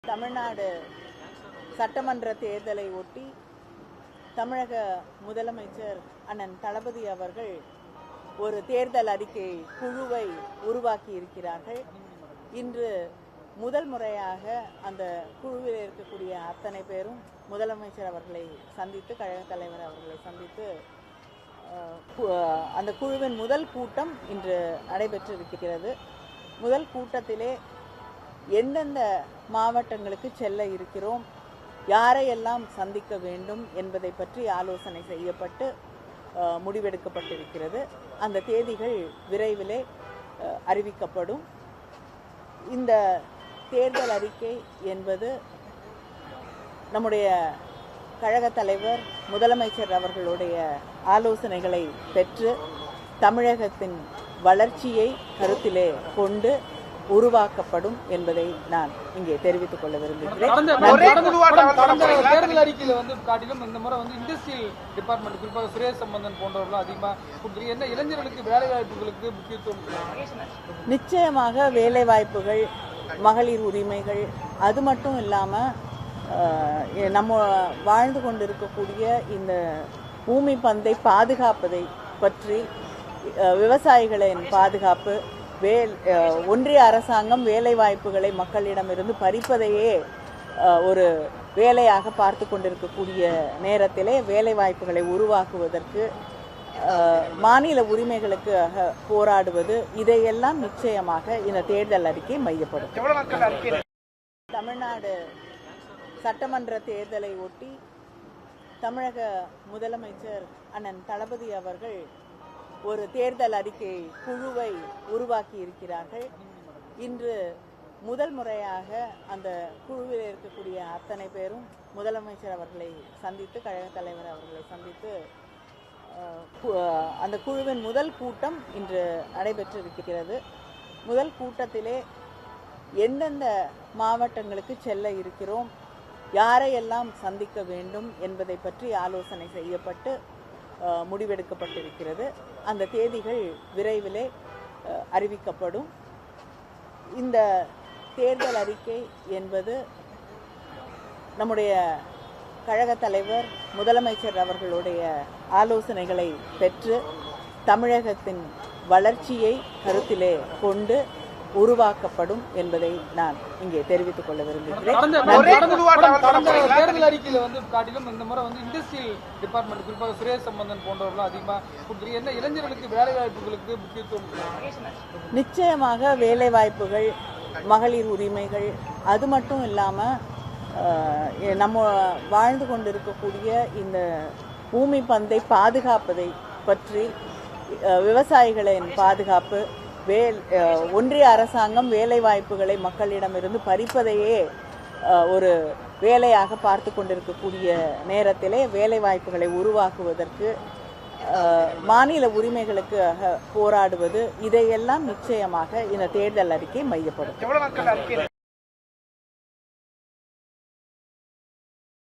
தமிழ்நாடு சட்டமன்ற தேர்தலை ஒட்டி தமிழக முதலமைச்சர் அண்ணன் தளபதி அவர்கள் ஒரு தேர்தல் அறிக்கை குழுவை உருவாக்கி இருக்கிறார்கள். இன்று முதல் முறையாக அந்த குழுவில் இருக்கக்கூடிய அத்தனை பேரும் முதலமைச்சர் அவர்களை சந்தித்து, கழக தலைவர் அவர்களை சந்தித்து அந்த குழுவின் முதல் கூட்டம் இன்று நடைபெற்றிருக்கிறது. முதல் கூட்டத்திலே எந்தெந்த மாவட்டங்களுக்கு செல்ல இருக்கிறோம், யாரையெல்லாம் சந்திக்க வேண்டும் என்பதை பற்றி ஆலோசனை செய்யப்பட்டு முடிவெடுக்கப்பட்டிருக்கிறது. அந்த தேதிகள் விரைவிலே அறிவிக்கப்படும். இந்த தேர்தல் அறிக்கை என்பது நம்முடைய கழக தலைவர் முதலமைச்சர் அவர்களுடைய ஆலோசனைகளை பெற்று தமிழகத்தின் வளர்ச்சியை கருத்திலே கொண்டு உருவாக்கப்படும் என்பதை நான் இங்கே தெரிவித்துக் கொள்ள விரும்புகிறேன். தேர்தல் அறிக்கையில காட்டிலும் இந்த முறை இண்டஸ்ட்ரியல் டிபார்ட்மெண்ட், குறிப்பாக சுரேஷ் சம்பந்தன் போன்றவர்கள் அதிகமாக என்ன இளைஞர்களுக்கு வேலை வாய்ப்புகளுக்கு முக்கியத்துவம். நிச்சயமாக வேலை வாய்ப்புகள், மகளிர் உரிமைகள், அது மட்டும் இல்லாம நம்ம வாழ்ந்து கொண்டிருக்கக்கூடிய இந்த பூமி பந்தை பாதுகாப்பதை பற்றி, விவசாயிகளின் பாதுகாப்பு, ஒன்றிய அரசாங்கம் வேலை வாய்ப்புகளை மக்களிடமிருந்து பறிப்பதையே ஒரு வேலையாக பார்த்து கொண்டிருக்கக்கூடிய நேரத்திலே வேலை வாய்ப்புகளை உருவாக்குவதற்கு, மாநில உரிமைகளுக்கு போராடுவது, இதையெல்லாம் நிச்சயமாக இந்த தேர்தல் அறிக்கை மையப்படும். தமிழ்நாடு சட்டமன்ற தேர்தலை ஒட்டி தமிழக முதலமைச்சர் அண்ணன் தளபதி அவர்கள் ஒரு தேர்தல் அறிக்கை குழுவை உருவாக்கி இருக்கிறார்கள். இன்று முதல் முறையாக அந்த குழுவில் இருக்கக்கூடிய அத்தனை பேரும் முதலமைச்சர் அவர்களை சந்தித்து, கழக தலைவர் அவர்களை சந்தித்து அந்த குழுவின் முதல் கூட்டம் இன்று நடைபெற்றிருக்கிறது. முதல் கூட்டத்திலே எந்தெந்த மாவட்டங்களுக்கு செல்ல இருக்கிறோம், யாரையெல்லாம் சந்திக்க வேண்டும் என்பதை பற்றி ஆலோசனை செய்யப்பட்டு முடிவெடுக்கப்பட்டிருக்கிறது. அந்த தேதிகள் விரைவிலே அறிவிக்கப்படும். இந்த தேர்தல் அறிக்கை என்பது நம்முடைய கழக தலைவர் முதலமைச்சர் அவர்களுடைய ஆலோசனைகளை பெற்று தமிழகத்தின் வளர்ச்சியை கருத்திலே கொண்டு உருவாக்கப்படும் என்பதை நான் இங்கே தெரிவித்துக் கொள்ள விரும்புகிறேன். தேர்தல் அறிக்கையில காட்டிலும் இந்த முறை இண்டஸ்ட்ரியல் டிபார்ட்மெண்ட், குறிப்பாக சுரேஷ் சம்பந்தன் போன்றவர்கள் அதிகமாக என்ன இளைஞர்களுக்கு வேலை வாய்ப்புகளுக்கு முக்கியத்துவம். நிச்சயமாக வேலை வாய்ப்புகள், மகளிர் உரிமைகள், அது மட்டும் இல்லாம நம்ம வாழ்ந்து கொண்டிருக்கக்கூடிய இந்த பூமி பந்தை பாதுகாப்பதை பற்றி, விவசாயிகளின் பாதுகாப்பு, ஒன்றிய அரசாங்கம் வேலை வாய்ப்புகளை மக்களிடமிருந்து பறிப்பதையே ஒரு வேலையாக பார்த்து கொண்டிருக்கக்கூடிய நேரத்திலே வேலை வாய்ப்புகளை உருவாக்குவதற்கு, மாநில உரிமைகளுக்கு போராடுவது, இதையெல்லாம் நிச்சயமாக இந்த தேர்தல் அறிக்கை மையப்படும்.